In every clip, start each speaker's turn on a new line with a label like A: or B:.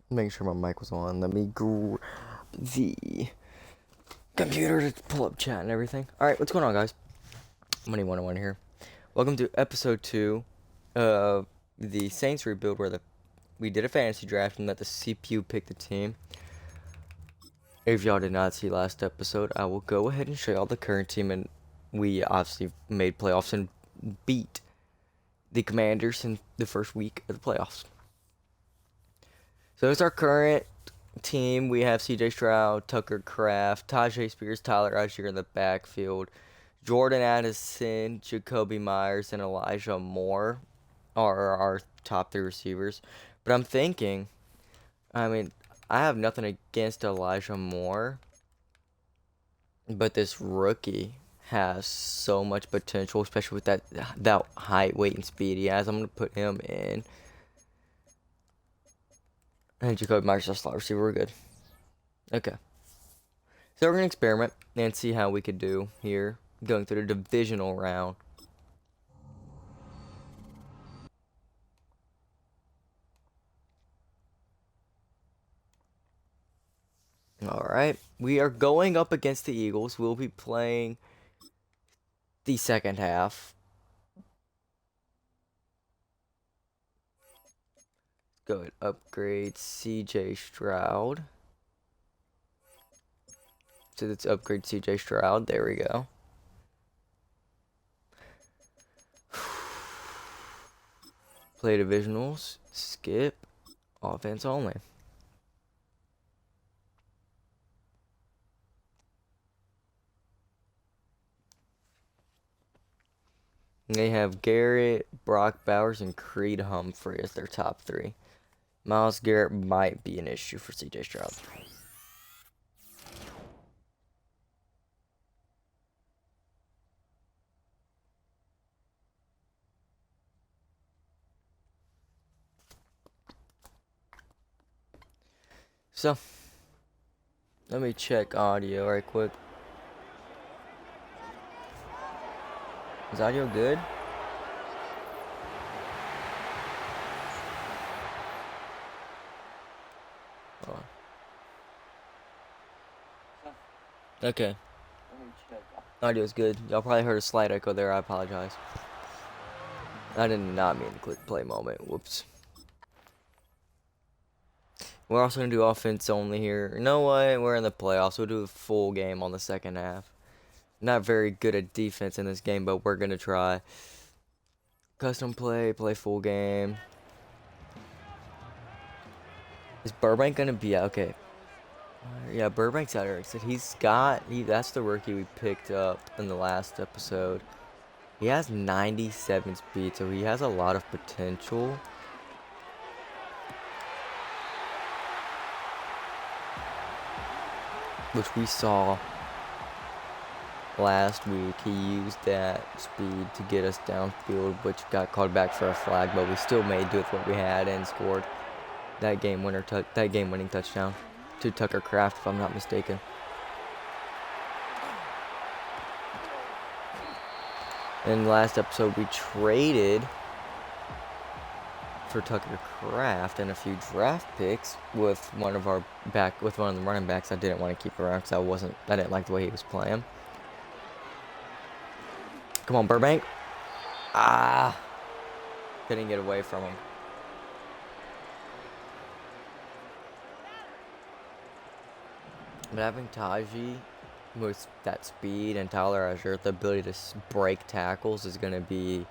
A: Make sure my mic was on. Let me grab the computer to pull up chat and everything. Alright, what's going on, guys? Money 101 here. Welcome to episode 2 of the Saints rebuild, where we did a fantasy draft and let the CPU pick the team. If y'all did not see last episode, I will go ahead and show y'all the current team, and we obviously made playoffs and beat the Commanders in the first week of the playoffs. So it's our current team. We have C.J. Stroud, Tucker Kraft, Tajay Spears, Tyler Algier in the backfield. Jordan Addison, Jacoby Myers, and Elijah Moore are our top 3 receivers. But I'm thinking, I have nothing against Elijah Moore, but this rookie has so much potential, especially with that height, weight, and speed he has. I'm going to put him in. And Jacoby Myers is a slot receiver. We're good. Okay. So we're going to experiment and see how we could do here, going through the divisional round. Alright. We are going up against the Eagles. We'll be playing the second half. Go ahead, upgrade C.J. Stroud. So let's upgrade C.J. Stroud. There we go. Play divisionals. Skip. Offense only. They have Garrett, Brock Bowers, and Creed Humphrey as their top 3. Myles Garrett might be an issue for C.J. Stroud. So, let me check audio right quick. Is audio good? Oh. Okay. Audio's good. Y'all probably heard a slight echo there. I apologize. I did not mean to click play moment. Whoops. We're also going to do offense only here. You know what? We're in the playoffs. We'll do a full game on the second half. Not very good at defense in this game, but we're going to try. Custom play full game. Is Burbank going to be out? Okay. Yeah, Burbank's out here. So that's the rookie we picked up in the last episode. He has 97 speed, so he has a lot of potential. Which we saw last week. He used that speed to get us downfield, which got called back for a flag, but we still made do with what we had and scored that game-winning touchdown to Tucker Kraft, if I'm not mistaken. In the last episode, we traded for Tucker Kraft and a few draft picks with one of the running backs I didn't want to keep around because I didn't like the way he was playing. Come on, Burbank. Couldn't get away from him. But having Tajay with that speed and Tyler Algier, the ability to break tackles, is going to be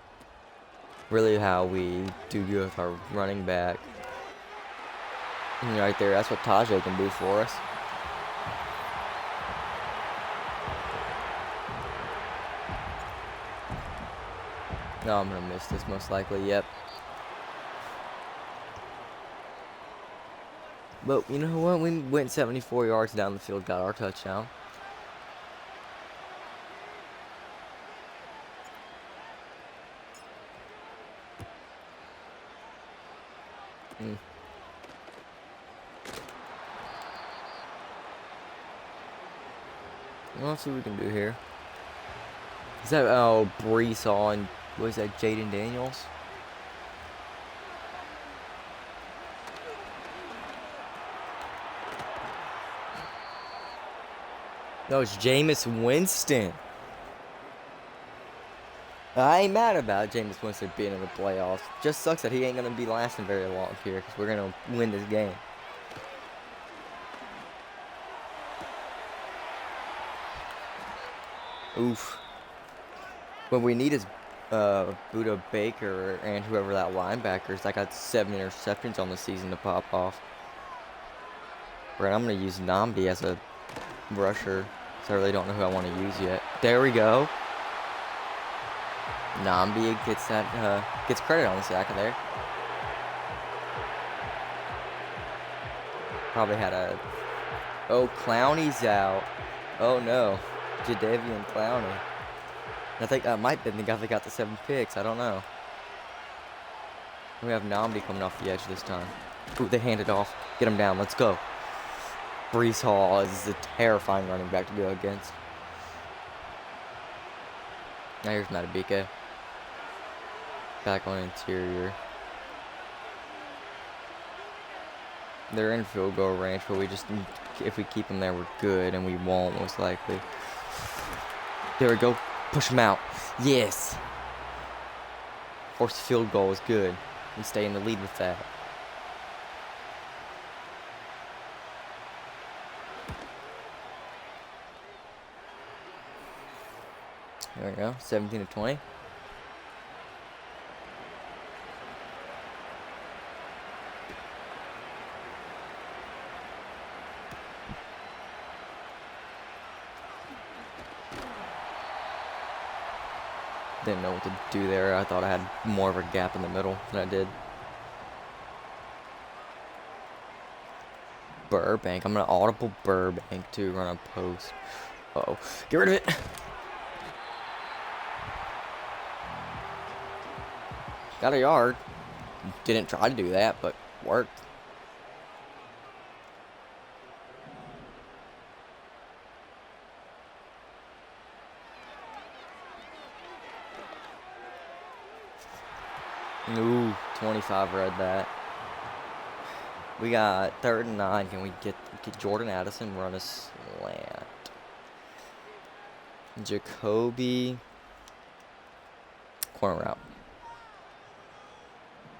A: really how we do good with our running back. And right there, that's what Tajay can do for us. No, I'm going to miss this most likely, yep. But you know what? We went 74 yards down the field, got our touchdown. Well, let's see what we can do here. Is that Brees on? Was that Jaden Daniels? No, it's Jameis Winston. I ain't mad about Jameis Winston being in the playoffs. Just sucks that he ain't going to be lasting very long here because we're going to win this game. Oof. What we need is Buda Baker and whoever that linebacker is that got 7 interceptions on the season to pop off. Right, I'm going to use Namdi as a rusher. So I really don't know who I want to use yet. There we go. Namdi gets that gets credit on the sack there. Probably had a... Oh, Clowney's out. Oh no. Jadeveon Clowney. I think that might have been the guy that got the 7 picks. I don't know. We have Namdi coming off the edge this time. Ooh, they hand it off. Get him down. Let's go. Breece Hall is a terrifying running back to go against. Now here's Matabika. Back on interior. They're in field goal range, but we just, if we keep them there, we're good, and we won't most likely. There we go. Push them out. Yes. Force field goal is good. We stay in the lead with that. There we go. 17-20. Didn't know what to do there. I thought I had more of a gap in the middle than I did. Burbank. I'm going to audible Burbank to run a post. Uh-oh. Get rid of it. Got a yard. Didn't try to do that, but worked. Ooh, 25 read that. We got 3rd and 9. Can we get Jordan Addison run a slant? Jacoby. Corner route.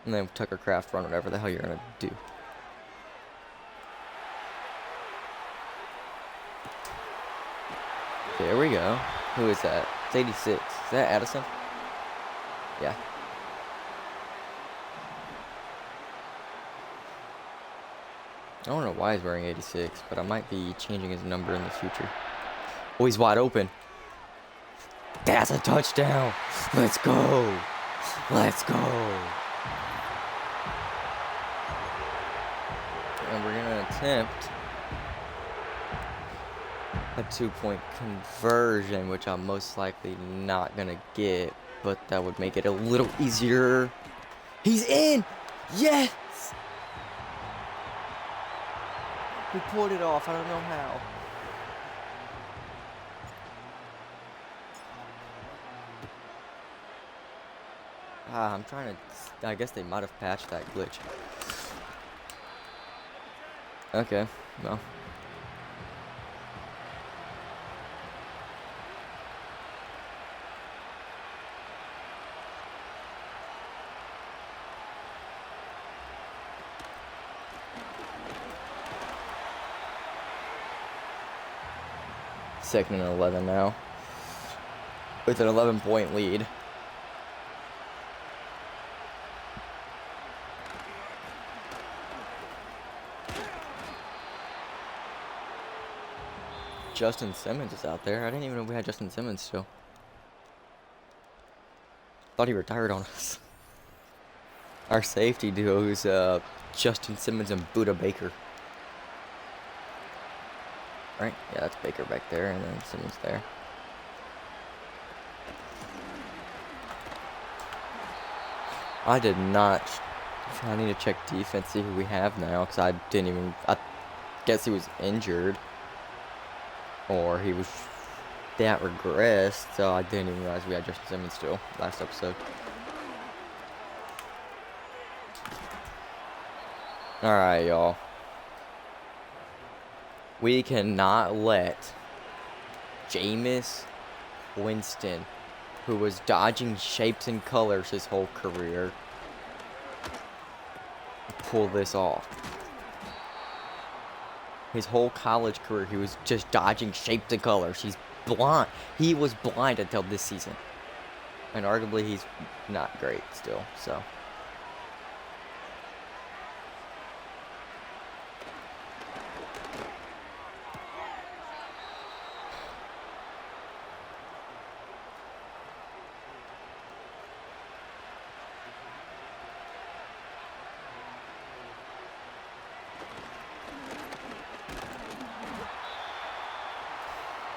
A: And then Tucker Kraft run whatever the hell you're going to do. There we go. Who is that? It's 86. Is that Addison? Yeah. I don't know why he's wearing 86, but I might be changing his number in the future. Oh, he's wide open. That's a touchdown. Let's go. Let's go. And we're going to attempt a 2-point conversion, which I'm most likely not going to get, but that would make it a little easier. He's in. Yes. We pulled it off. I don't know how. I'm trying to... I guess they might have patched that glitch. Okay, well. Second and 11 now. With an 11-point lead. Justin Simmons is out there. I didn't even know we had Justin Simmons still. Thought he retired on us. Our safety duo is Justin Simmons and Buda Baker. Right? Yeah, that's Baker back there, and then Simmons there. I did not. I need to check defense, see who we have now, because I didn't even. I guess he was injured. Or he was that regressed, so I didn't even realize we had Justin Simmons still last episode. Alright, y'all. We cannot let Jameis Winston, who was dodging shapes and colors his whole career, pull this off. His whole college career, he was just dodging shapes and colors. He's blind. He was blind until this season. And arguably, he's not great still, so.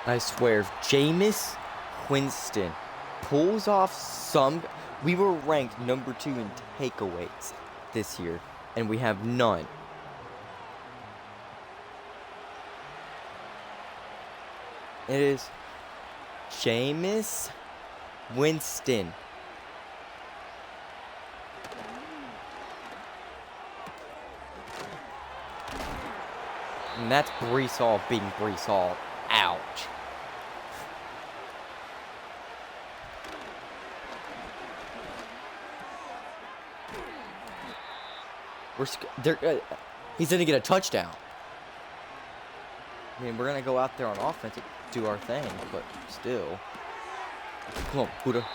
A: I swear, if Jameis Winston pulls off some... We were ranked number 2 in takeaways this year, and we have none. It is Jameis Winston. And that's Breece Hall being Breece Hall. Ouch. He's gonna get a touchdown. I mean, we're gonna go out there on offense and do our thing, but still. Come on, Buddha.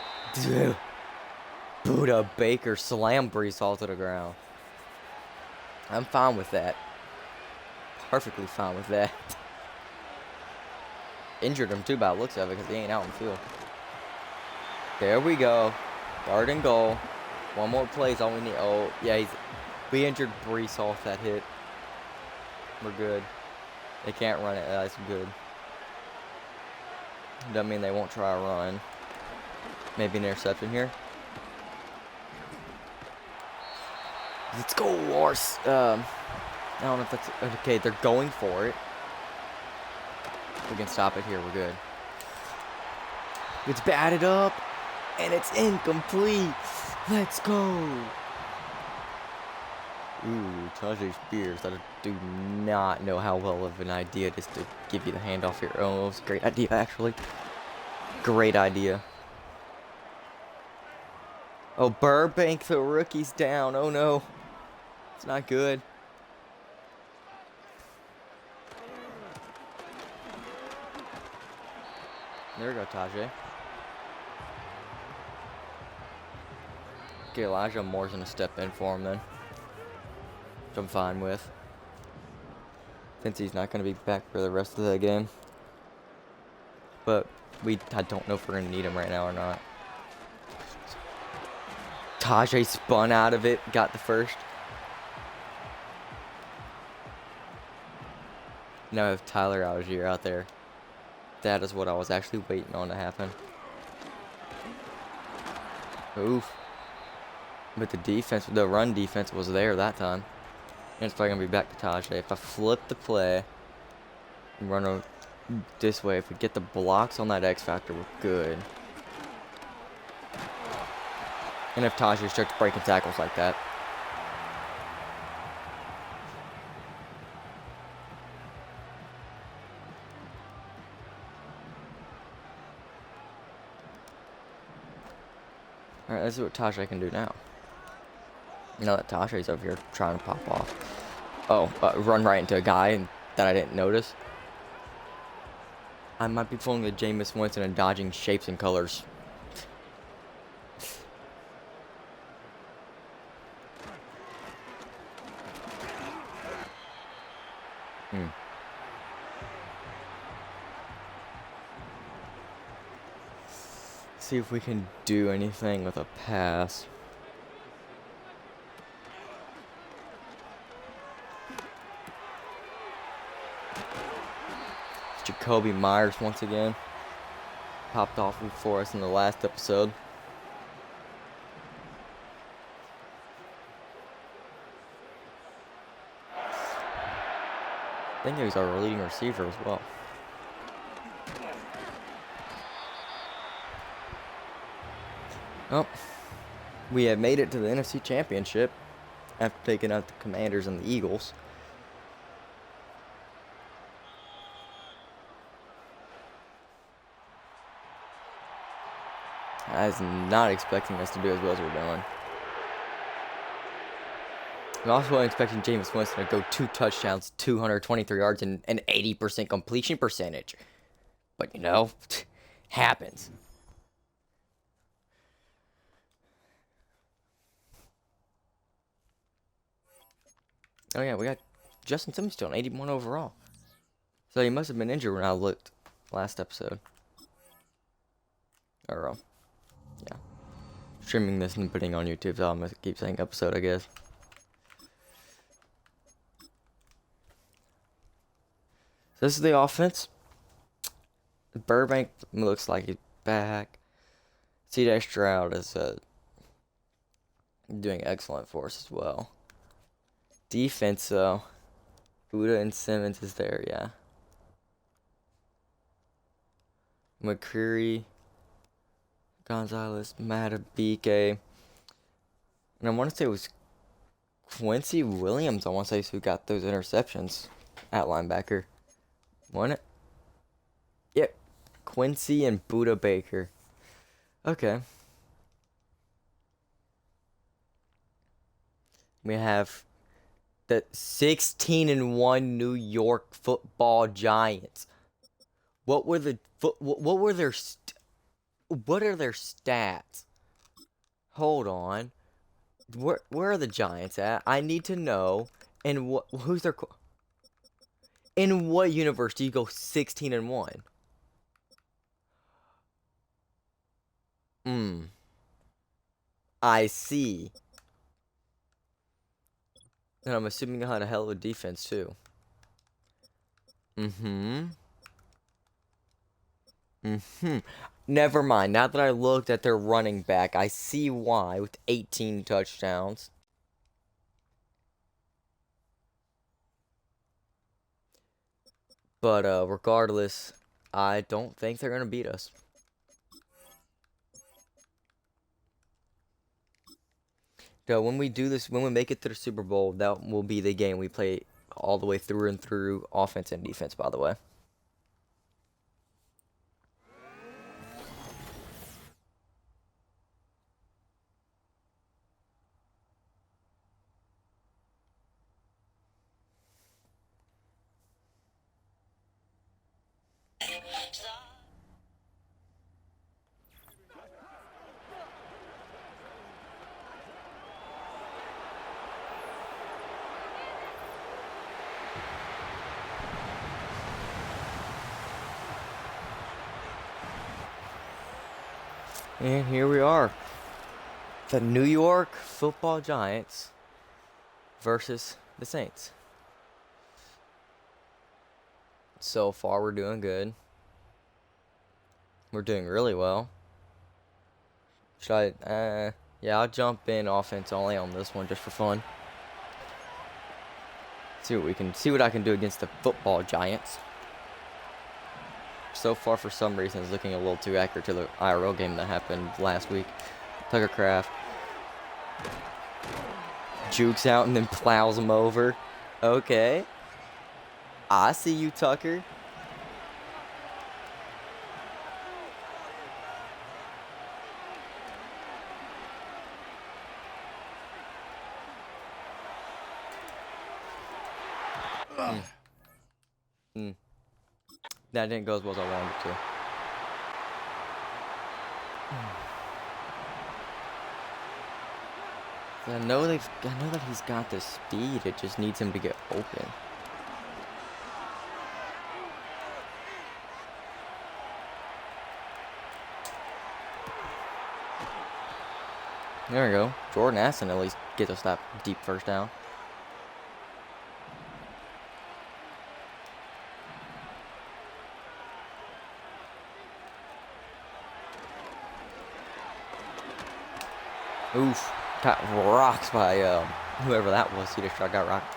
A: Buddha Baker slam Breece Hall to the ground. I'm fine with that. Perfectly fine with that. Injured him too by the looks of it because he ain't out in the field. There we go. 3rd and goal. One more play is all we need. Oh, yeah, we injured Breece off that hit. We're good. They can't run it. That's good. Doesn't mean they won't try a run. Maybe an interception here. Let's go, Wars. I don't know if that's... Okay, they're going for it. We can stop it here. We're good. It's batted up. And it's incomplete. Let's go. Ooh, Tajay Spears. I do not know how well of an idea it is to give you the handoff here. Oh, it's a great idea, actually. Great idea. Oh, Burbank, the rookie's down. Oh, no. It's not good. There we go, Tajay. Okay, Elijah Moore's gonna step in for him then. Which I'm fine with. Since he's not gonna be back for the rest of the game. But I don't know if we're gonna need him right now or not. Tajay spun out of it, got the first. Now I have Tyler Algier out there. That is what I was actually waiting on to happen. Oof. But the defense, the run defense was there that time. And it's probably going to be back to Tajay. If I flip the play and run this way, if we get the blocks on that X Factor, we're good. And if Tajay starts breaking tackles like that. Alright, let's see what Tajay can do now. Now that Tajay's over here trying to pop off. Oh, run right into a guy that I didn't notice. I might be pulling the Jameis Winston and dodging shapes and colors. See if we can do anything with a pass. Jacoby Myers once again popped off for us in the last episode. I think he was our leading receiver as well. Well, we have made it to the NFC Championship after taking out the Commanders and the Eagles. I was not expecting us to do as well as we're doing. I'm also expecting Jameis Winston to go 2 touchdowns, 223 yards, and an 80% completion percentage. But, you know, happens. Oh, yeah, we got Justin Simmons still on 81 overall. So he must have been injured when I looked last episode. Or, yeah. Streaming this and putting it on YouTube, so I'm going to keep saying episode, I guess. So this is the offense. Burbank looks like he's back. C.J. Stroud is doing excellent for us as well. Defense, though. Buda and Simmons is there, yeah. McCreary, Gonzalez, Matabike. And I want to say it was Quincy Williams, I want to say, who got those interceptions at linebacker. Wasn't it? Yep. Quincy and Buda Baker. Okay. We have the 16-1 New York Football Giants. What are their stats? Hold on. Where are the Giants at? I need to know. And who's their in what universe do you go 16-1? I see. And I'm assuming you had a hell of a defense too. Never mind. Now that I looked at their running back, I see why with 18 touchdowns. But regardless, I don't think they're gonna beat us. So when we do this, when we make it to the Super Bowl, that will be the game we play all the way through and through, offense and defense, by the way. And here we are. The New York Football Giants versus the Saints. So far, we're doing good. We're doing really well. Should I? Yeah, I'll jump in offense only on this one just for fun. See what I can do against the Football Giants. So far, for some reason, it's looking a little too accurate to the IRL game that happened last week. Tucker Craft jukes out and then plows him over. Okay. I see you, Tucker. That didn't go as well as I wanted it to. I know that he's got the speed. It just needs him to get open. There we go. Jordan Aston at least gets us that deep first down. Oof. Got rocks by whoever that was. He just got rocked.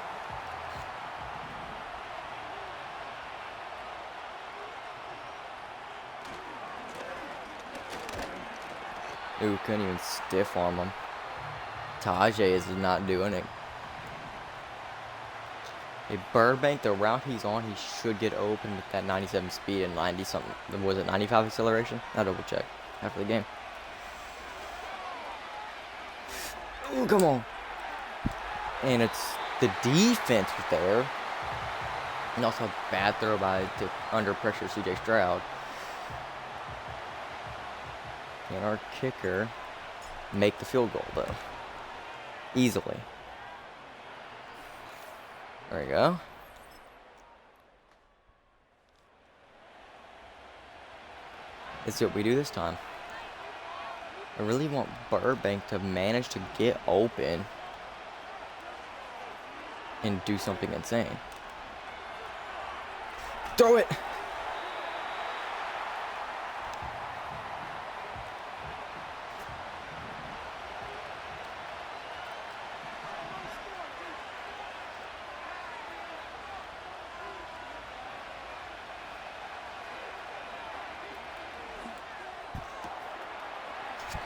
A: Ooh, couldn't even stiff arm him. Tajay is not doing it. A Burbank, the route he's on, he should get open with that 97 speed and 90 something. Was it 95 acceleration? I'll double check after the game. Come on. And it's the defense was there. And also a bad throw by the under pressure C.J. Stroud. And our kicker make the field goal, though. Easily. There we go. Let's see what we do this time. I really want Burbank to manage to get open and do something insane. Throw it!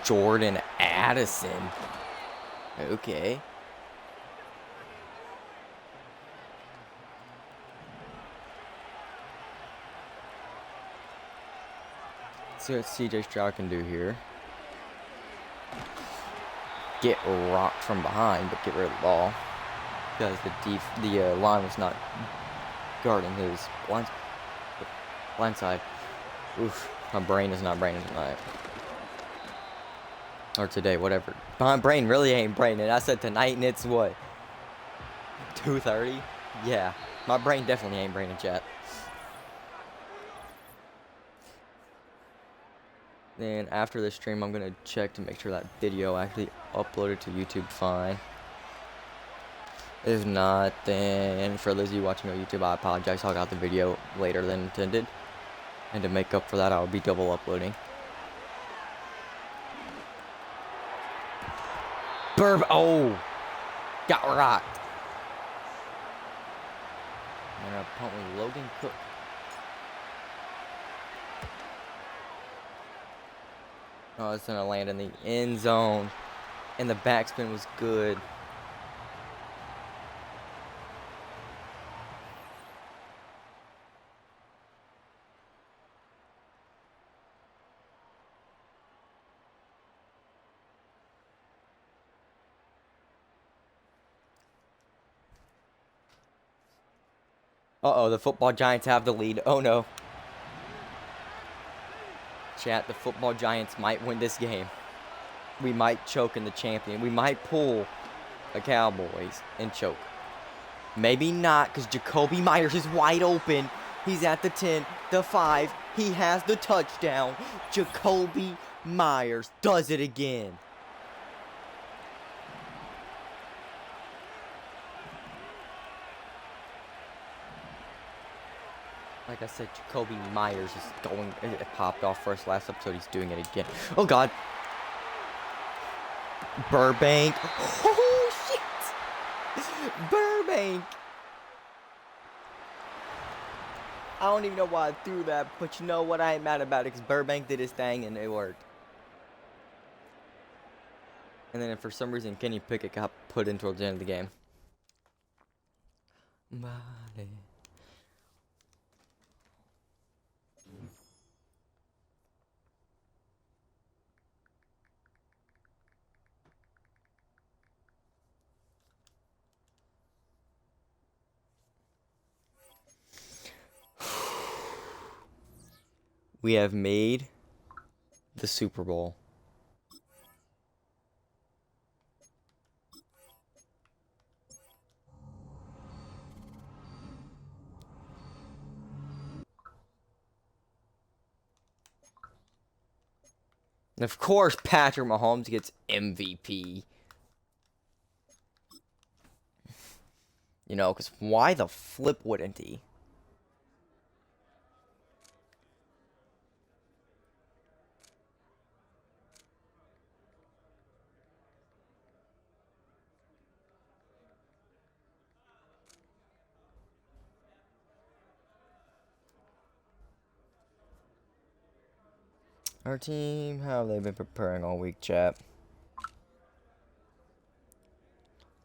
A: Jordan Addison. Okay. Let's see what C.J. Stroud can do here. Get rocked from behind, but get rid of the ball. Because the line was not guarding his blind side. Oof, my brain is not braining tonight. Or today, whatever. My brain really ain't braining. I said tonight and it's what? 2:30? Yeah. My brain definitely ain't braining, chat. Then after this stream, I'm going to check to make sure that video actually uploaded to YouTube fine. If not, then for those of you watching on YouTube, I apologize. I got the video later than intended. And to make up for that, I'll be double uploading. Oh! Got rocked. And a punt with Logan Cook. Oh, it's gonna land in the end zone. And the backspin was good. Uh-oh, the football Giants have the lead. Oh, no. Chat, the football Giants might win this game. We might choke in the champion. We might pull the Cowboys and choke. Maybe not, because Jacoby Myers is wide open. He's at the 10, the 5. He has the touchdown. Jacoby Myers does it again. Like I said, Jacoby Myers is going. It popped off first last episode. He's doing it again. Oh, God. Burbank. Oh, shit. Burbank. I don't even know why I threw that, but you know what? I ain't mad about it because Burbank did his thing and it worked. And then for some reason, Kenny Pickett got put in towards the end of the game. Body. We have made the Super Bowl. And of course, Patrick Mahomes gets MVP. You know, because why the flip wouldn't he? Our team, how have they been preparing all week, chat?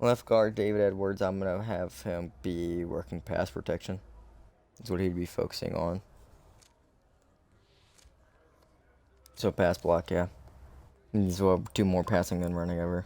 A: Left guard David Edwards, I'm going to have him be working pass protection. That's what he'd be focusing on. So pass block, yeah. He's well, do more passing than running ever.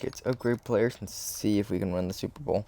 A: Let's upgrade players and see if we can win the Super Bowl.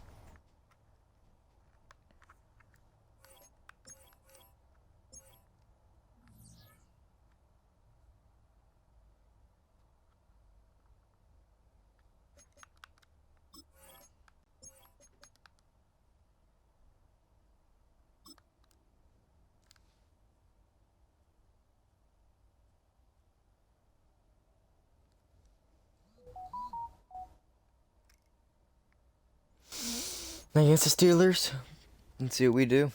A: Against the Steelers. Let's see what we do.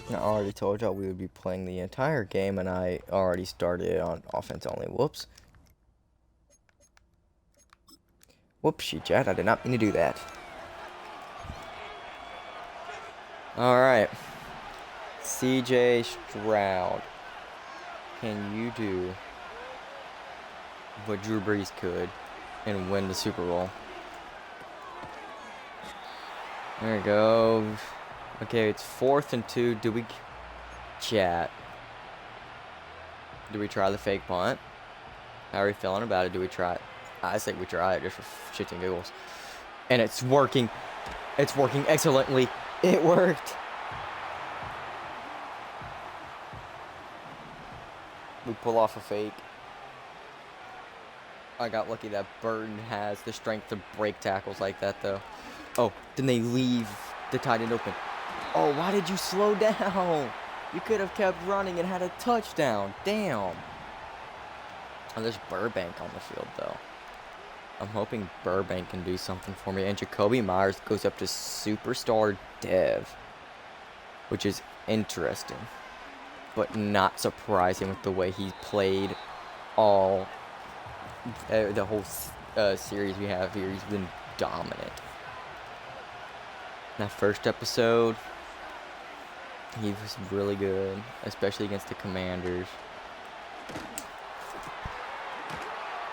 A: I already told y'all we would be playing the entire game, and I already started on offense only. Whoops. Whoopsie, Chad. I did not mean to do that. Alright. CJ Stroud. Can you do what Drew Brees could and win the Super Bowl? There we go. Okay, it's 4th and 2. Do we chat? Do we try the fake punt? How are we feeling about it? Do we try it? I think we try it just for shits and giggles. And it's working. It's working excellently. It worked. We pull off a fake. I got lucky that Burton has the strength to break tackles like that, though. Oh, then they leave the tight end open. Oh, why did you slow down? You could have kept running and had a touchdown. Damn. Oh, there's Burbank on the field, though. I'm hoping Burbank can do something for me. And Jacoby Myers goes up to Superstar Dev, which is interesting, but not surprising with the way he played all the whole series we have here. He's been dominant. That first episode, he was really good, especially against the Commanders.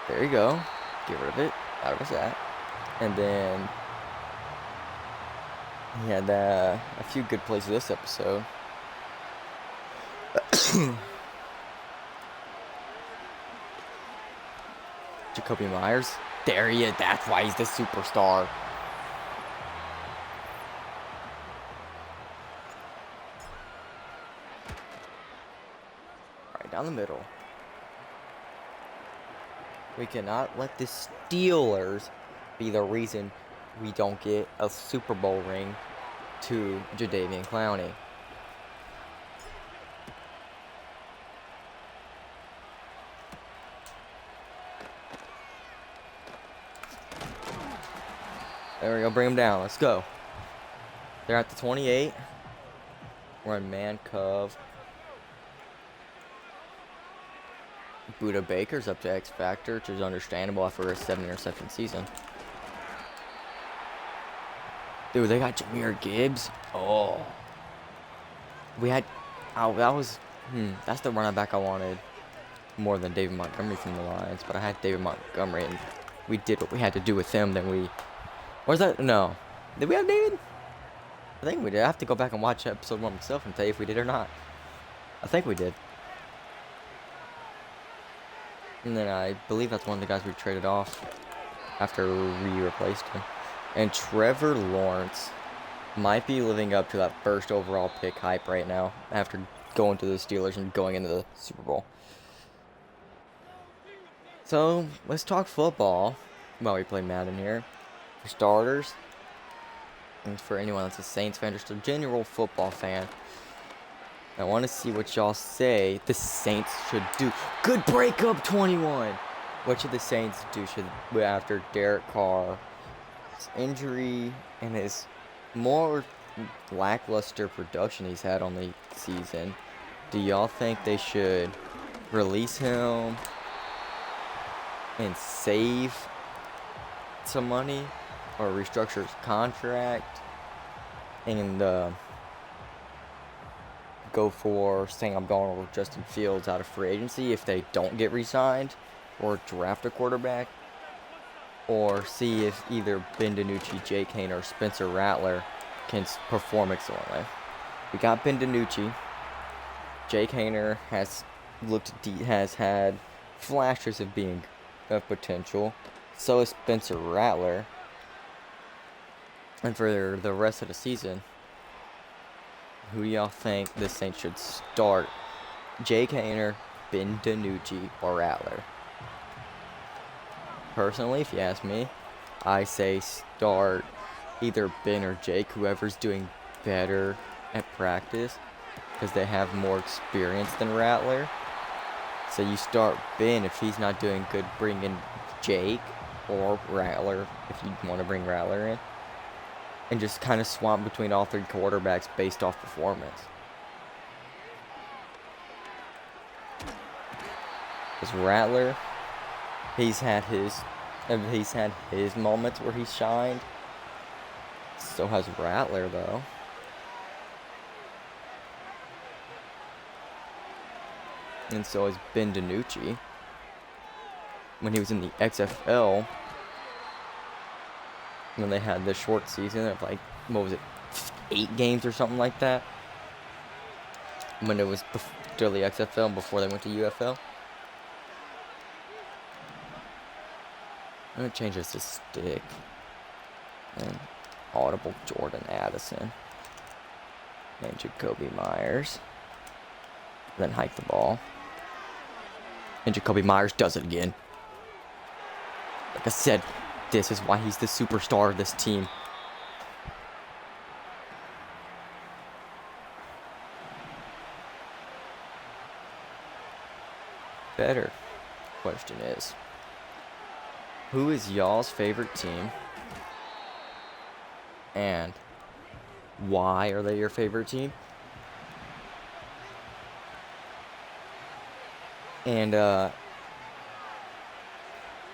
A: There you go. Get rid of it. Out of his hat. And then he had a few good plays this episode. Jacoby Myers. There he is. That's why he's the superstar. Right down the middle. We cannot let the Steelers be the reason we don't get a Super Bowl ring to Jadeveon Clowney. There we go, bring him down. Let's go. They're at the 28. We're in man cove. Buda Baker's up to X Factor, which is understandable after a 7-interception season. Dude, they got Jahmyr Gibbs. Oh. We had... Oh, that was... that's the running back I wanted more than David Montgomery from the Lions. But I had David Montgomery, and we did what we had to do with him. Then we... Where's that? No. Did we have David? I think we did. I have to go back and watch episode 1 myself and tell you if we did or not. I think we did. And then I believe that's one of the guys we traded off after we replaced him. And Trevor Lawrence might be living up to that first overall pick hype right now after going to the Steelers and going into the Super Bowl. So, let's talk football while we play Madden here. For starters, and for anyone that's a Saints fan, just a general football fan, I want to see what y'all say the Saints should do. Good breakup, 21. What should the Saints do after Derek Carr's injury and his more lackluster production he's had on the season? Do y'all think they should release him and save some money or restructure his contract and go for saying I'm going with Justin Fields out of free agency if they don't get re-signed, or draft a quarterback, or see if either Ben DiNucci, Jake Hain, or Spencer Rattler can perform excellently? We got Ben DiNucci. Jake Haener has had flashes of being of potential. So is Spencer Rattler. And for the rest of the season, who do y'all think the Saints should start? Jake Haener, Ben DiNucci, or Rattler? Personally, if you ask me, I say start either Ben or Jake, whoever's doing better at practice, because they have more experience than Rattler. So you start Ben if he's not doing good, bring in Jake or Rattler if you want to bring Rattler in. And just kind of swap between all three quarterbacks based off performance. Because Rattler, he's had his moments where he's shined. So has Rattler, though. And so has Ben DiNucci. When he was in the XFL, when they had the short season of like, what was it, 8 games or something like that? When it was still the XFL before they went to UFL. I'm going to change this to stick. And audible Jordan Addison. And Jacoby Myers. Then hike the ball. And Jacoby Myers does it again. Like I said, this is why he's the superstar of this team. Better question is, who is y'all's favorite team? And why are they your favorite team? And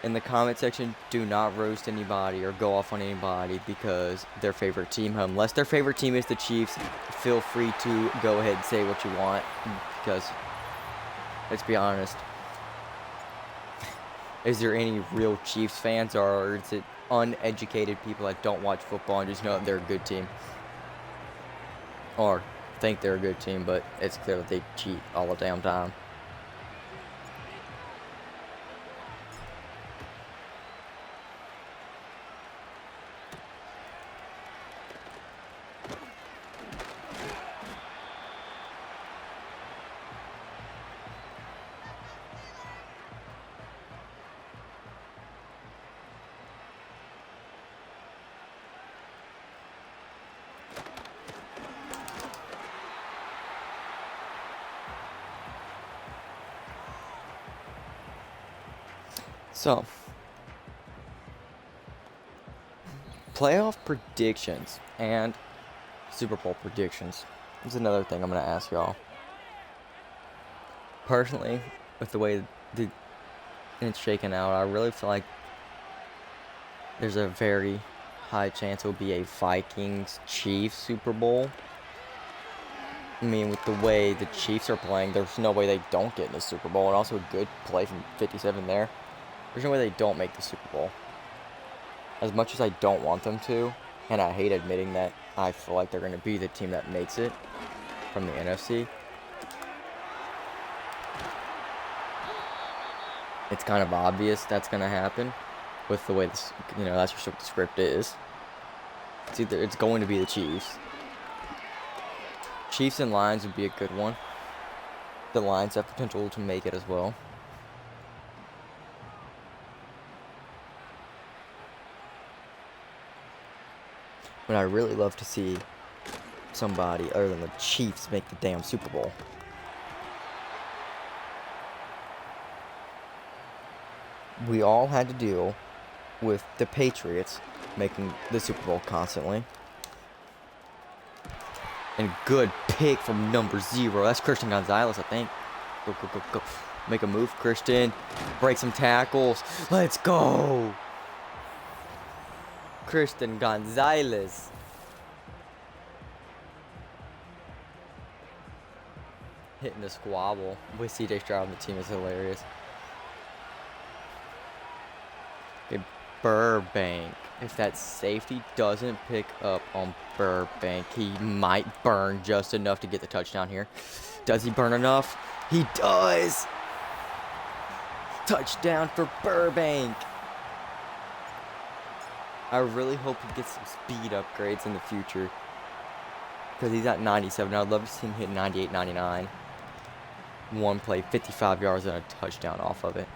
A: in the comment section, do not roast anybody or go off on anybody because their favorite team. Unless their favorite team is the Chiefs, feel free to go ahead and say what you want. Because, let's be honest, is there any real Chiefs fans, or is it uneducated people that don't watch football and just know that they're a good team? Or think they're a good team, but it's clear that they cheat all the damn time. So, playoff predictions and Super Bowl predictions is another thing I'm going to ask y'all. Personally, with the way it's shaken out, I really feel like there's a very high chance it will be a Vikings-Chiefs Super Bowl. I mean, with the way the Chiefs are playing, there's no way they don't get in the Super Bowl. And also a good play from 57 there. There's no way they don't make the Super Bowl. As much as I don't want them to, and I hate admitting that I feel like they're going to be the team that makes it from the NFC, it's kind of obvious that's going to happen with the way this, that's just what the script is. It's going to be the Chiefs. Chiefs and Lions would be a good one. The Lions have potential to make it as well. But I really love to see somebody other than the Chiefs make the damn Super Bowl. We all had to deal with the Patriots making the Super Bowl constantly. And good pick from number 0. That's Christian Gonzalez, I think. Go, go, go, go. Make a move, Christian. Break some tackles. Let's go. Christian Gonzalez. Hitting the squabble with CJ Stroud on the team is hilarious. Okay, Burbank. If that safety doesn't pick up on Burbank, he might burn just enough to get the touchdown here. Does he burn enough? He does! Touchdown for Burbank! I really hope he gets some speed upgrades in the future. Because he's at 97. I'd love to see him hit 98, 99. One play, 55 yards and a touchdown off of it.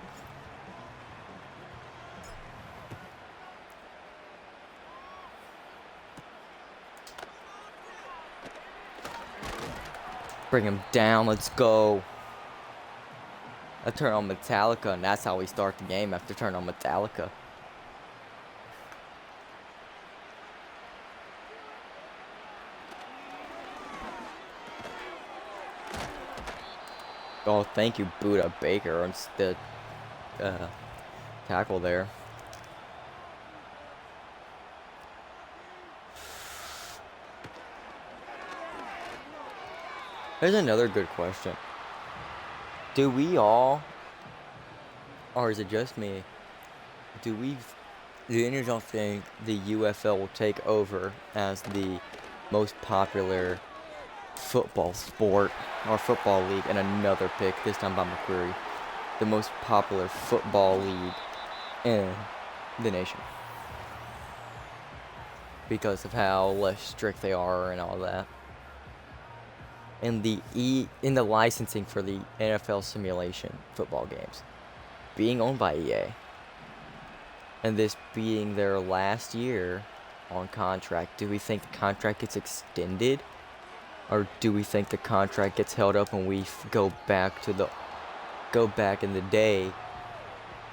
A: Bring him down. Let's go. I turn on Metallica, and that's how we start the game after turn on Metallica. Oh, thank you, Buddha Baker, on the tackle there. Here's another good question. Do we all, or is it just me, do any of y'all think the UFL will take over as the most popular football sport or football league? And another pick, this time by McQuarrie, the most popular football league in the nation, because of how less strict they are and all that. In the licensing for the NFL simulation football games being owned by EA, and this being their last year on contract, do we think the contract gets extended, or do we think the contract gets held up and we go back in the day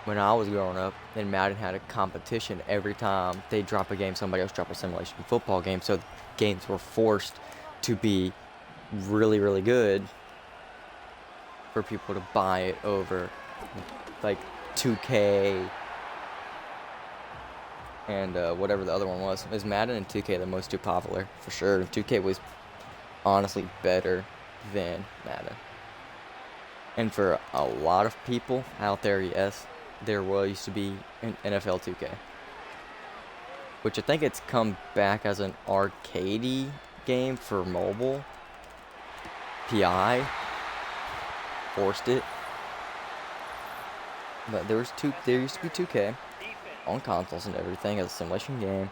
A: when I was growing up and Madden had a competition every time they drop a game, somebody else drop a simulation football game, so games were forced to be really, really good for people to buy it over like 2K and whatever the other one was. It was Madden and 2K, the most two popular for sure. 2K was honestly better than Madden. And for a lot of people out there, yes, there used to be an NFL 2K, which I think it's come back as an arcadey game for mobile. PI forced it, but there used to be 2K on consoles and everything as a simulation game,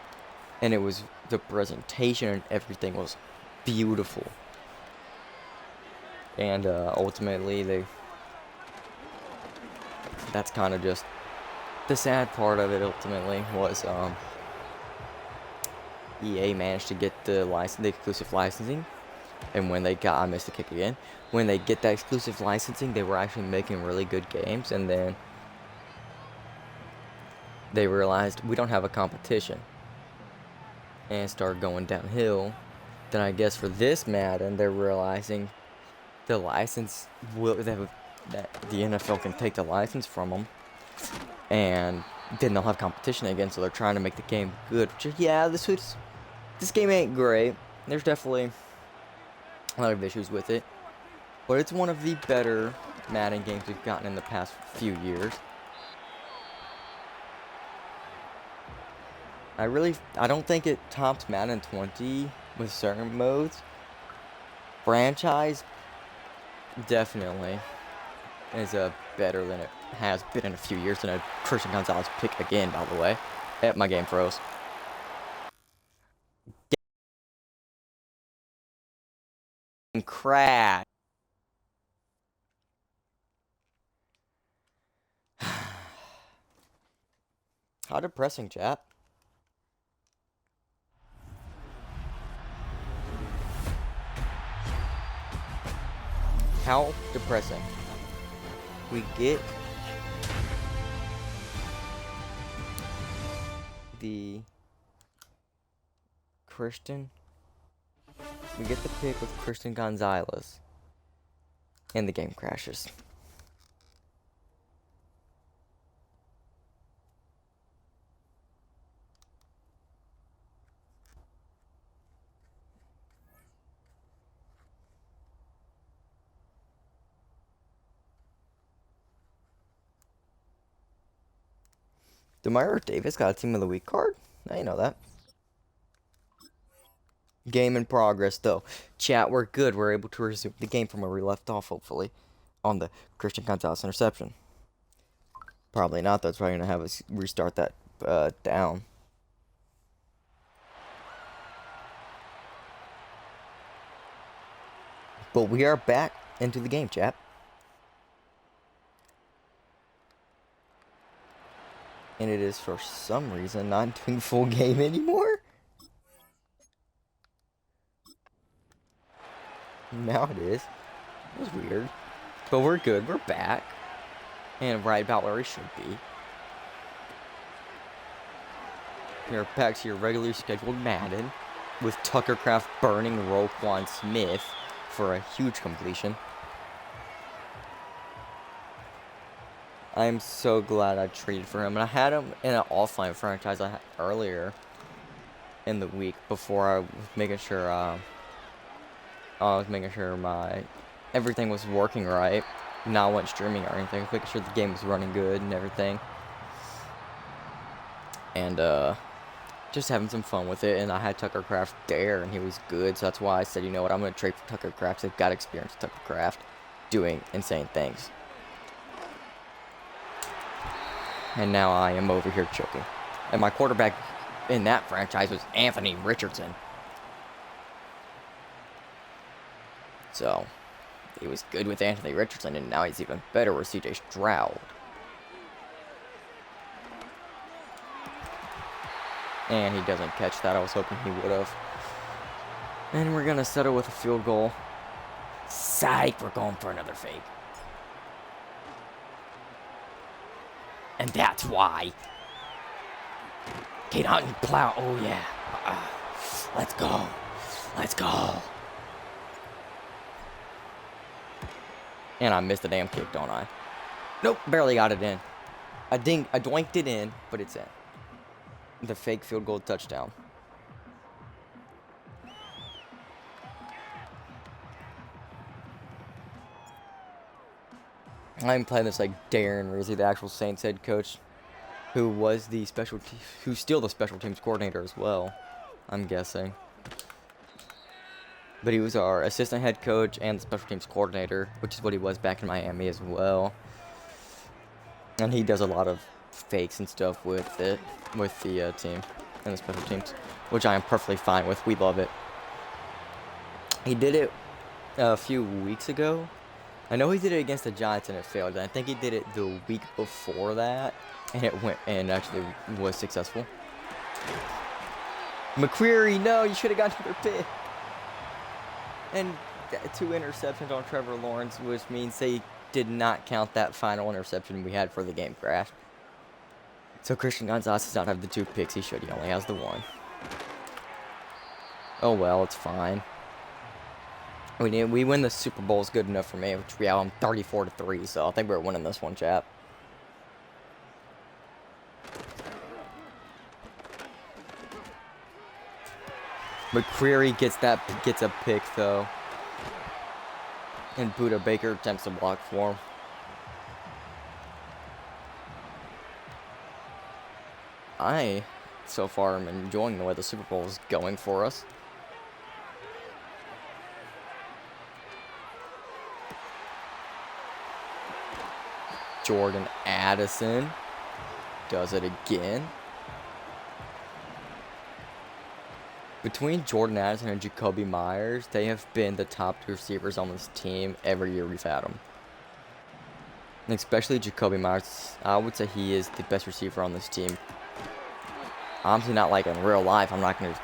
A: and it was, the presentation and everything was beautiful. And ultimately that's kind of just the sad part of it. Ultimately was EA managed to get the exclusive licensing. And when I missed the kick again. When they get that exclusive licensing, they were actually making really good games, and then they realized we don't have a competition, and started going downhill. Then I guess for this Madden, they're realizing the license that the NFL can take the license from them, and then they'll have competition again. So they're trying to make the game good. Which, yeah, this game ain't great. There's definitely a lot of issues with it, but it's one of the better Madden games we've gotten in the past few years. I don't think it tops Madden 20 with certain modes. Franchise definitely is better than it has been in a few years. And a Christian Gonzalez pick again, by the way. My game froze. Crash. How depressing, chat. How depressing. We get the pick with Christian Gonzalez, and the game crashes. Demario Davis got a Team of the Week card? You know that. Game in progress, though. Chat, we're good. We're able to resume the game from where we left off, hopefully, on the Christian Gonzalez interception. Probably not, though. It's probably going to have us restart that down. But we are back into the game, chat. And it is, for some reason, not doing full game anymore. Now it is. It was weird. But we're good. We're back. And right about where we should be. You're back to your regularly scheduled Madden. With Tucker Craft burning Roquan Smith for a huge completion. I'm so glad I traded for him. And I had him in an offline franchise I had earlier in the week before I was making sure my everything was working right. Not I wasn't streaming or anything. Making sure the game was running good and everything. And just having some fun with it. And I had Tucker Craft there and he was good. So that's why I said, you know what, I'm going to trade for Tucker Craft. I've got experience with Tucker Craft doing insane things. And now I am over here choking. And my quarterback in that franchise was Anthony Richardson. So, he was good with Anthony Richardson, and now he's even better with C.J. Stroud. And he doesn't catch that. I was hoping he would have. And we're going to settle with a field goal. Psych, we're going for another fake. And that's why. Get out and plow. Oh, yeah. Let's go. Let's go. And I missed the damn kick, don't I? Nope, barely got it in. I doinked it in, but it's in. The fake field goal touchdown. I'm playing this like Darren Rizzi, the actual Saints head coach, who was the who's still the special teams coordinator as well, I'm guessing. But he was our assistant head coach and the special teams coordinator, which is what he was back in Miami as well. And he does a lot of fakes and stuff with the team and the special teams, which I am perfectly fine with. We love it. He did it a few weeks ago. I know he did it against the Giants and it failed. And I think he did it the week before that, and it went and actually was successful. McCreary, no, you should have gotten another pick. And 2 interceptions on Trevor Lawrence, which means they did not count that final interception we had for the game crash. So Christian Gonzalez does not have the 2 picks he should. He only has the 1. Oh well, it's fine. We win the Super Bowl is good enough for me, which we have on 34-3. So I think we're winning this one, chap. McCreary gets a pick though, and Buda Baker attempts to block for him. I, so far, am enjoying the way the Super Bowl is going for us. Jordan Addison does it again. Between Jordan Addison and Jacoby Myers, they have been the top 2 receivers on this team every year we've had them. And especially Jacoby Myers, I would say he is the best receiver on this team. Obviously not like in real life. I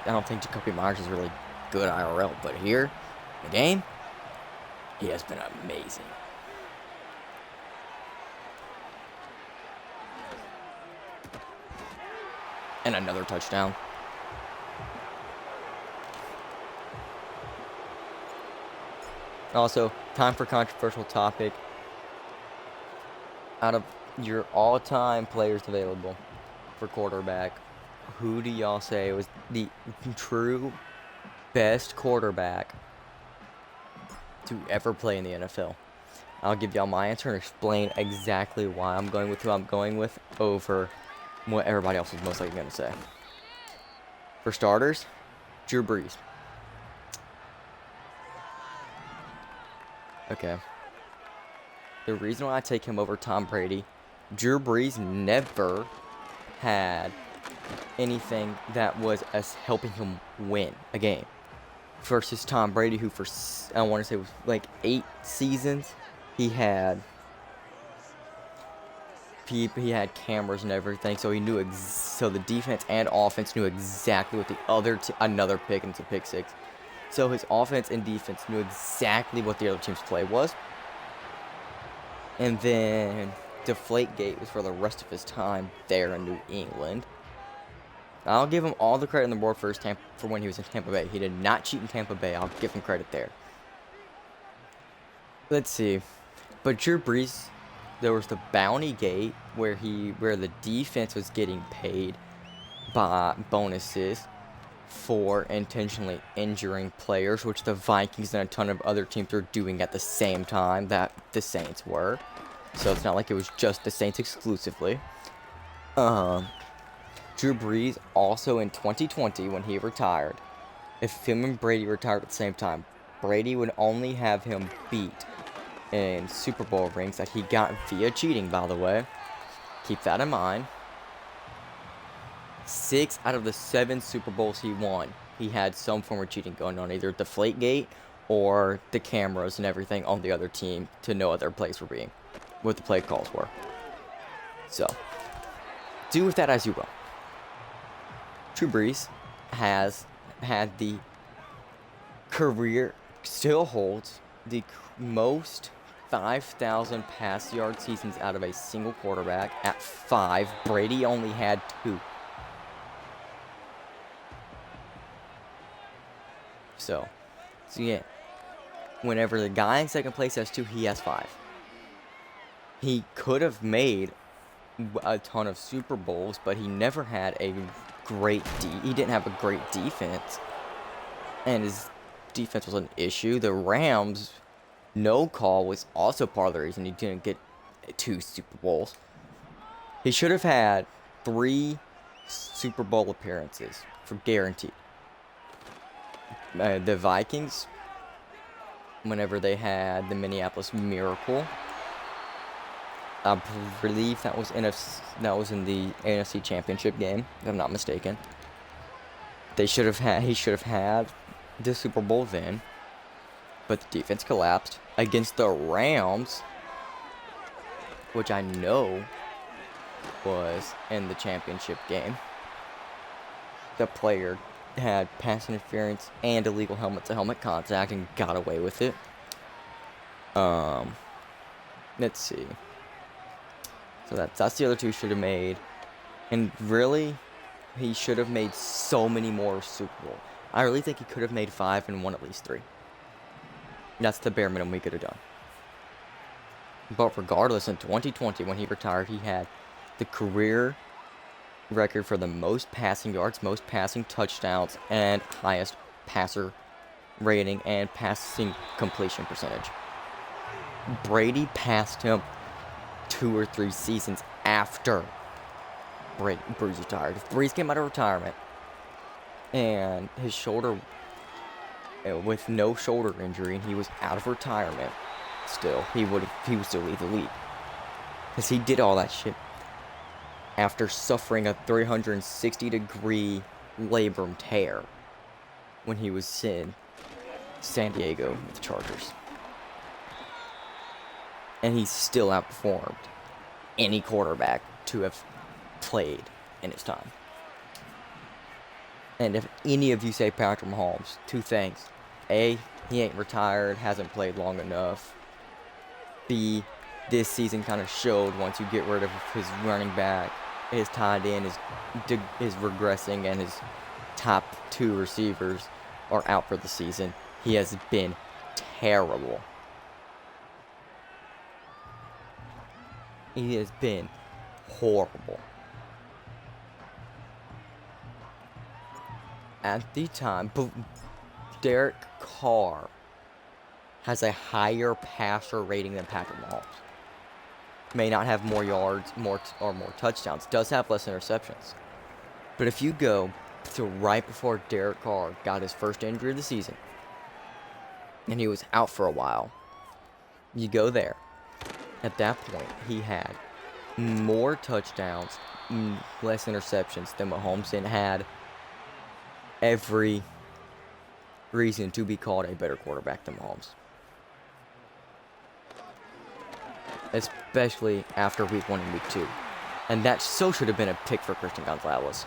A: don't think Jacoby Myers is really good IRL, but here, in the game, he has been amazing. And another touchdown. Also, time for controversial topic. Out of your all-time players available for quarterback, who do y'all say was the true best quarterback to ever play in the NFL? I'll give y'all my answer and explain exactly why I'm going with who I'm going with over what everybody else is most likely going to say. For starters, Drew Brees. Okay. The reason why I take him over Tom Brady, Drew Brees never had anything that was as helping him win a game. Versus Tom Brady, who for, I want to say, was like 8 seasons, he had cameras and everything, so he knew so the defense and offense knew exactly what the other another pick, and it's a pick 6. So his offense and defense knew exactly what the other team's play was. And then Deflategate was for the rest of his time there in New England. I'll give him all the credit in the world for when he was in Tampa Bay. He did not cheat in Tampa Bay. I'll give him credit there. Let's see. But Drew Brees, there was the Bounty Gate where the defense was getting paid by bonuses for intentionally injuring players, which the Vikings and a ton of other teams were doing at the same time that the Saints were. So it's not like it was just the Saints exclusively. Drew Brees also in 2020 when he retired, if him and Brady retired at the same time, Brady would only have him beat in Super Bowl rings that he got via cheating, by the way. Keep that in mind. 6 out of the 7 Super Bowls he won, he had some form of cheating going on, either Deflategate or the cameras and everything on the other team to know what their plays were being, what the play calls were. So, do with that as you will. Drew Brees has had the career, still holds the most 5,000 pass yard seasons out of a single quarterback at 5. Brady only had 2. So yeah, whenever the guy in second place has 2, he has 5. He could have made a ton of Super Bowls, but he never had a he didn't have a great defense, and his defense was an issue. The Rams' no call was also part of the reason he didn't get 2 Super Bowls. He should have had 3 Super Bowl appearances for guaranteed. The Vikings, whenever they had the Minneapolis Miracle, I believe that was in the NFC Championship game, if I'm not mistaken. He should have had the Super Bowl then, but the defense collapsed against the Rams, which I know was in the championship game. The player had pass interference and illegal helmet-to-helmet contact and got away with it. Let's see. So that's the other 2 should have made. And really, he should have made so many more Super Bowl. I really think he could have made 5 and won at least 3. That's the bare minimum we could have done. But regardless, in 2020, when he retired, he had the career record for the most passing yards, most passing touchdowns, and highest passer rating and passing completion percentage. Brady passed him 2 or 3 seasons after Brees retired. If Brees came out of retirement and his shoulder, with no shoulder injury, and he was out of retirement, he would still lead the league, because he did all that shit after suffering a 360-degree labrum tear when he was in San Diego with the Chargers. And he still outperformed any quarterback to have played in his time. And if any of you say Patrick Mahomes, 2 things. A, he ain't retired, hasn't played long enough. B, this season kind of showed once you get rid of his running back, his tight end is regressing, and his top 2 receivers are out for the season. He has been terrible. He has been horrible. At the time, Derek Carr has a higher passer rating than Patrick Mahomes. May not have more yards, more touchdowns. Does have less interceptions. But if you go So right before Derek Carr got his first injury of the season, and he was out for a while, you go there. At that point, he had more touchdowns, less interceptions than Mahomes, and had every reason to be called a better quarterback than Mahomes. Especially after week 1 and week 2. And that so should have been a pick for Christian Gonzalez.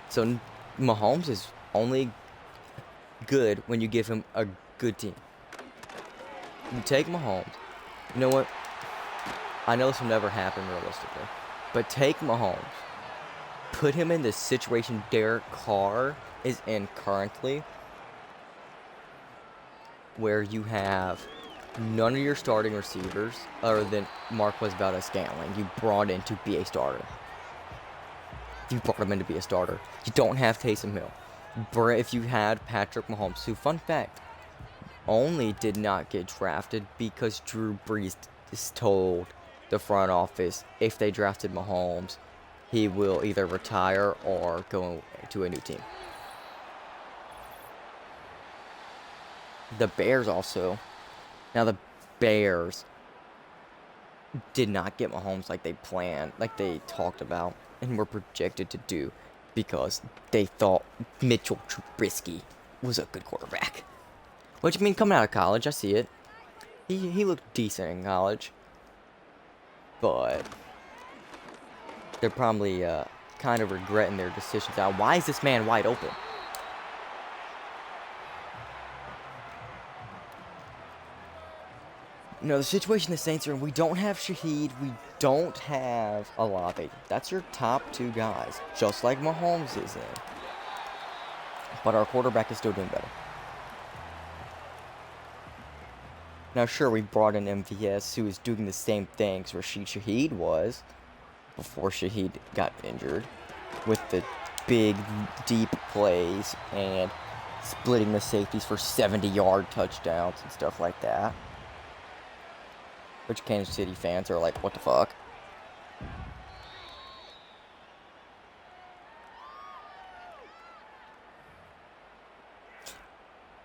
A: So Mahomes is only good when you give him a good team. You take Mahomes. You know what? I know this will never happen realistically. But take Mahomes. Put him in the situation Derek Carr is in currently, where you have none of your starting receivers other than Marquez Valdes-Scantling you brought in to be a starter. You brought him in to be a starter. You don't have Taysom Hill. If you had Patrick Mahomes, who, fun fact, only did not get drafted because Drew Brees told the front office if they drafted Mahomes, he will either retire or go to a new team. The Bears also. Now the Bears did not get Mahomes like they planned, like they talked about, and were projected to do because they thought Mitchell Trubisky was a good quarterback. Which, I mean, coming out of college, I see it. He looked decent in college. But they're probably kind of regretting their decisions. Now, why is this man wide open? You know, the situation the Saints are in, we don't have Shaheed, we don't have Olave. That's your top 2 guys, just like Mahomes is in. But our quarterback is still doing better. Now, sure, we brought in MVS, who is doing the same things Rashid Shaheed was before Shaheed got injured, with the big, deep plays and splitting the safeties for 70-yard touchdowns and stuff like that. Which Kansas City fans are like, what the fuck?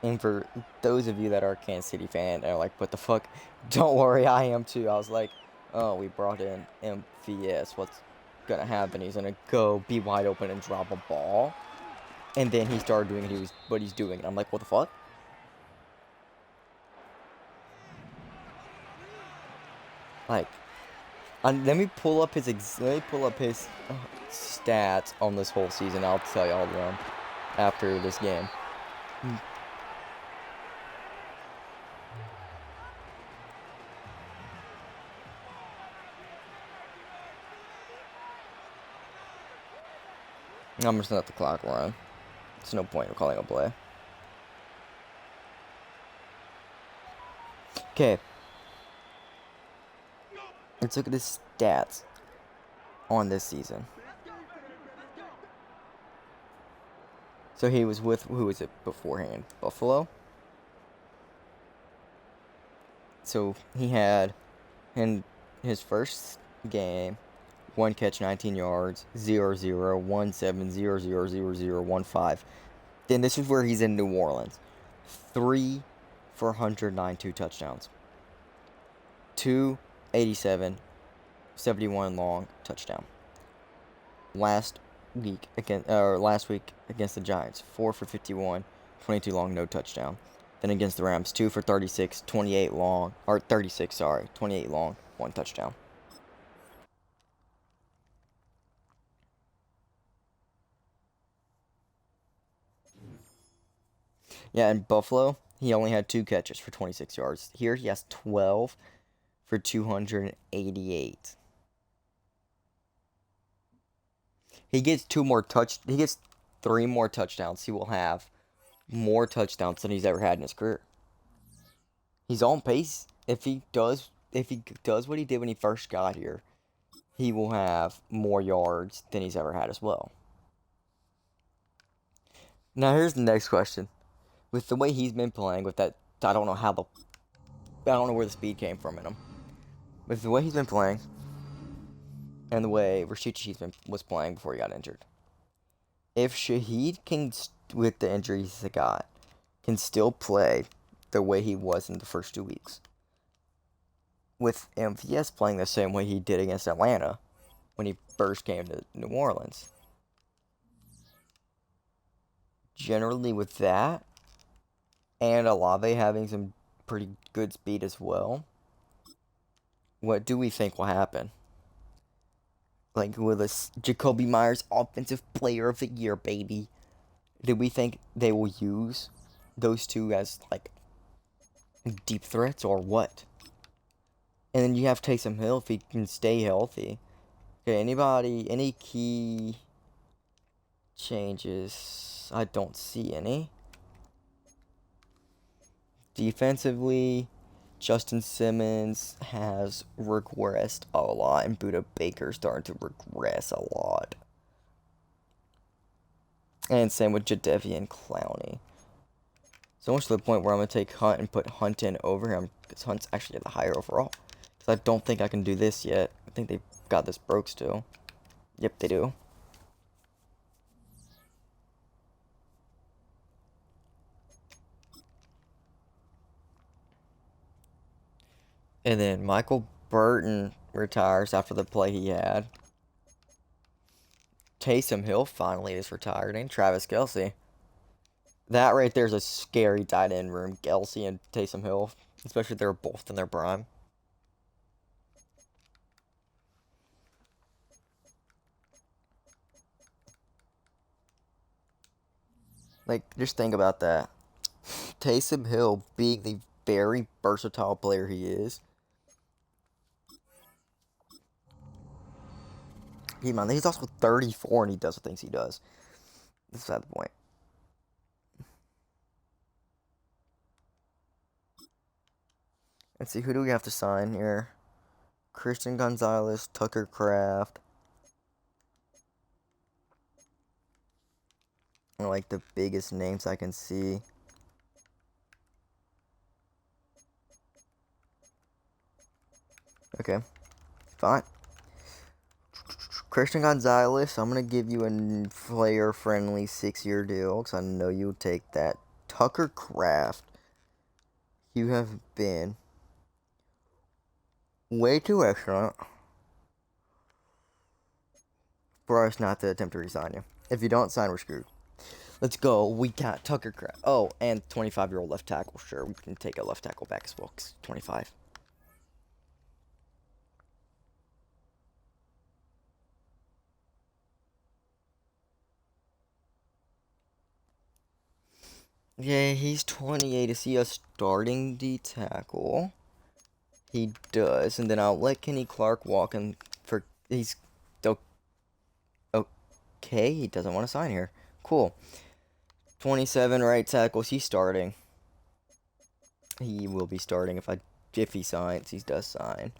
A: And for those of you that are Kansas City fans and are like, what the fuck? Don't worry, I am too. I was like, oh, we brought in MVS. What's gonna happen? He's gonna go be wide open and drop a ball. And then he started doing what he's doing. And I'm like, what the fuck? Like, let me pull up his stats on this whole season. I'll tell you all of them after this game. I'm just gonna let the clock run. There's no point in calling a play. Okay. Let's look at his stats on this season. So he was with, who was it beforehand? Buffalo? So he had, in his first game, 1 catch, 19 yards, 0-0, 1-7, 0-0, 0-0, 1-5. Then this is where he's in New Orleans. 3 for 109, 2 touchdowns. 287, 71 long touchdown. Last week against the Giants, 4 for 51, 22 long, no touchdown. Then against the Rams, 2 for 36, 28 long, 28 long, 1 touchdown. Yeah, in Buffalo, he only had 2 catches for 26 yards. Here he has 12 for 288. He gets 3 more touchdowns. He will have more touchdowns than he's ever had in his career. He's on pace. If he does what he did when he first got here, he will have more yards than he's ever had as well. Now here's the next question. With the way he's been playing, with that, I don't know where the speed came from in him. With the way he's been playing, and the way was playing before he got injured. If Shaheed can, with the injuries he got, can still play the way he was in the first 2 weeks, with MVS playing the same way he did against Atlanta when he first came to New Orleans, generally with that, and Olave having some pretty good speed as well, what do we think will happen? Like, will this Jacoby Myers Offensive Player of the Year, baby? Do we think they will use those two as, like, deep threats or what? And then you have Taysom Hill if he can stay healthy. Okay, any key changes? I don't see any. Defensively, Justin Simmons has regressed a lot, and Buda Baker's starting to regress a lot. And same with Jadeveon Clowney. So much to the point where I'm going to take Hunt and put Hunt in over him, because Hunt's actually the higher overall. Because I don't think I can do this yet. I think they've got this broke still. Yep, they do. And then Michael Burton retires after the play he had. Taysom Hill finally is retired, and Travis Kelce. That right there is a scary tight end room, Kelce and Taysom Hill, especially if they're both in their prime. Like, just think about that. Taysom Hill being the very versatile player he is. He's also 34 and he does the things he does. That's not the point. Let's see, who do we have to sign here? Christian Gonzalez, Tucker Kraft. Like the biggest names I can see. Okay, fine. Christian Gonzalez, I'm going to give you a player-friendly 6-year deal, because I know you would take that. Tucker Kraft, you have been way too excellent for us not to attempt to resign you. If you don't sign, we're screwed. Let's go. We got Tucker Kraft. Oh, and 25-year-old left tackle. Sure, we can take a left tackle back as well, 'cause 25. Yeah, he's 28. Is he a starting D tackle? He does. And then I'll let Kenny Clark walk in for... He's... Okay, he doesn't want to sign here. Cool. 27 right tackles. He's starting. He will be starting if he signs. He does sign.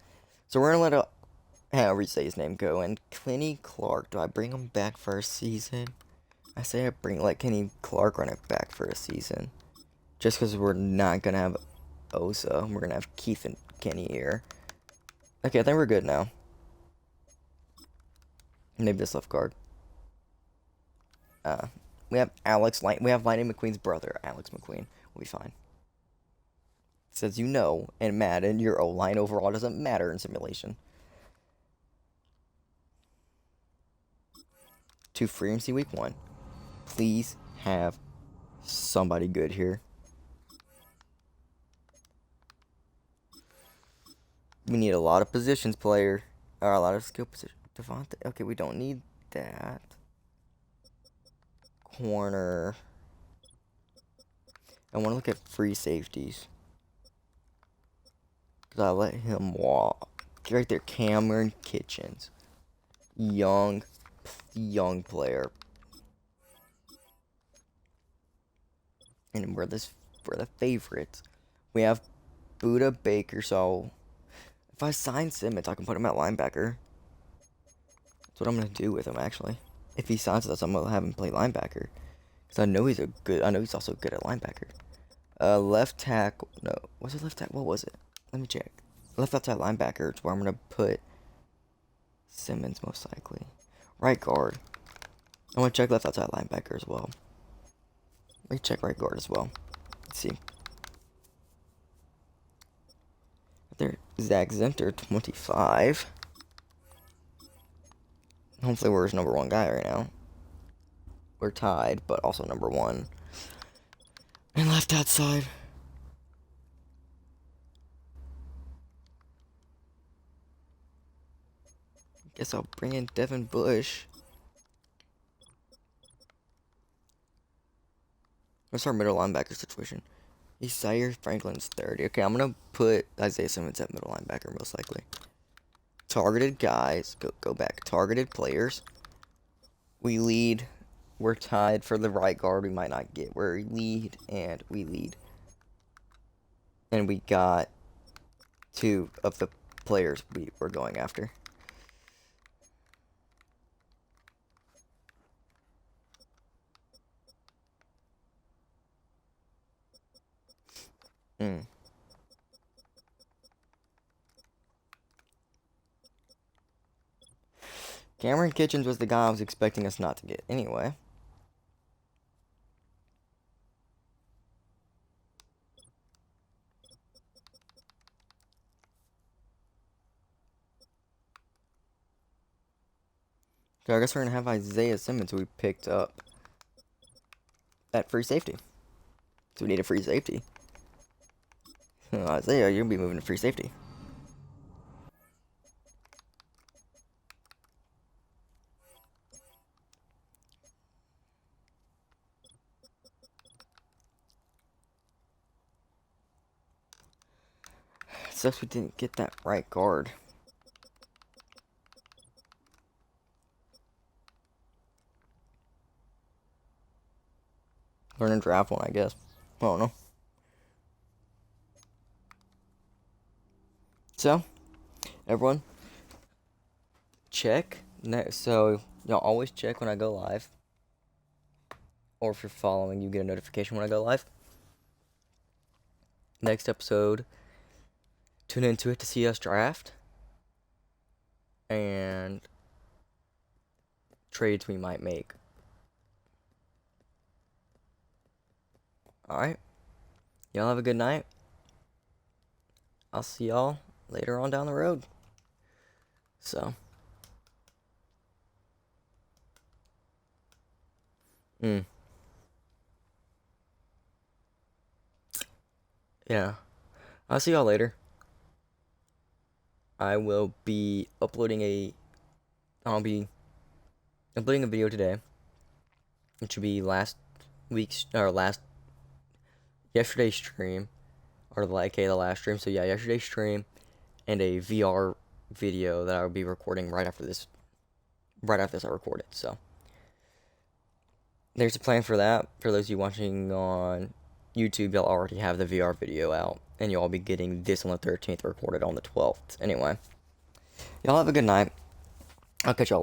A: So we're going to let however you say his name go. And Kenny Clark, do I bring him back for a season? I say let Kenny Clark run it back for a season. Just because we're not going to have Osa. We're going to have Keith and Kenny here. Okay, I think we're good now. Maybe this left guard. We have Lightning McQueen's brother, Alex McQueen. We'll be fine. Says you know, in Madden, your O-line overall doesn't matter in simulation. To free MC week 1. Please have somebody good here. We need a lot of positions player. Or a lot of skill position. Devontae. Okay, we don't need that. Corner. I want to look at free safeties. Because I let him walk. Right there, Cameron Kitchens. Young player. And we're the favorites. We have Buda Baker, so if I sign Simmons, I can put him at linebacker. That's what I'm gonna do with him, actually. If he signs us, I'm gonna have him play linebacker. Because I know he's also good at linebacker. Left tackle. No, was it left tackle? What was it? Let me check. Left outside linebacker is where I'm gonna put Simmons, most likely. Right guard. I want to check left outside linebacker as well. Let me check right guard as well. Let's see. There, Zach Zenter, 25. Hopefully we're his number 1 guy right now. We're tied, but also number 1. And left outside. Guess I'll bring in Devin Bush. What's our middle linebacker situation? Isaiah Franklin's 30. Okay, I'm going to put Isaiah Simmons at middle linebacker, most likely. Targeted guys. Go back. Targeted players. We lead. We're tied for the right guard. We might not get where we lead, and we lead. And we got 2 of the players we were going after. Cameron Kitchens was the guy I was expecting us not to get anyway. So I guess we're going to have Isaiah Simmons, who we picked up at free safety. So we need a free safety. Isaiah, you'll be moving to free safety. Sucks we didn't get that right guard. Learn and draft one, I guess. I don't know. So, everyone, check. So, y'all always check when I go live. Or if you're following, you get a notification when I go live. Next episode, tune into it to see us draft. And trades we might make. Alright. Y'all have a good night. I'll see y'all later on down the road. So. Yeah. I'll see y'all later. I will be uploading I'll be uploading a video today. It should be yesterday's stream. Or the last stream. So yeah, yesterday's stream and a VR video that I will be recording right after this. Right after this I record it. So there's a plan for that. For those of you watching on YouTube, y'all already have the VR video out. And you'll all be getting this on the 13th, recorded on the 12th. Anyway, y'all have a good night. I'll catch y'all.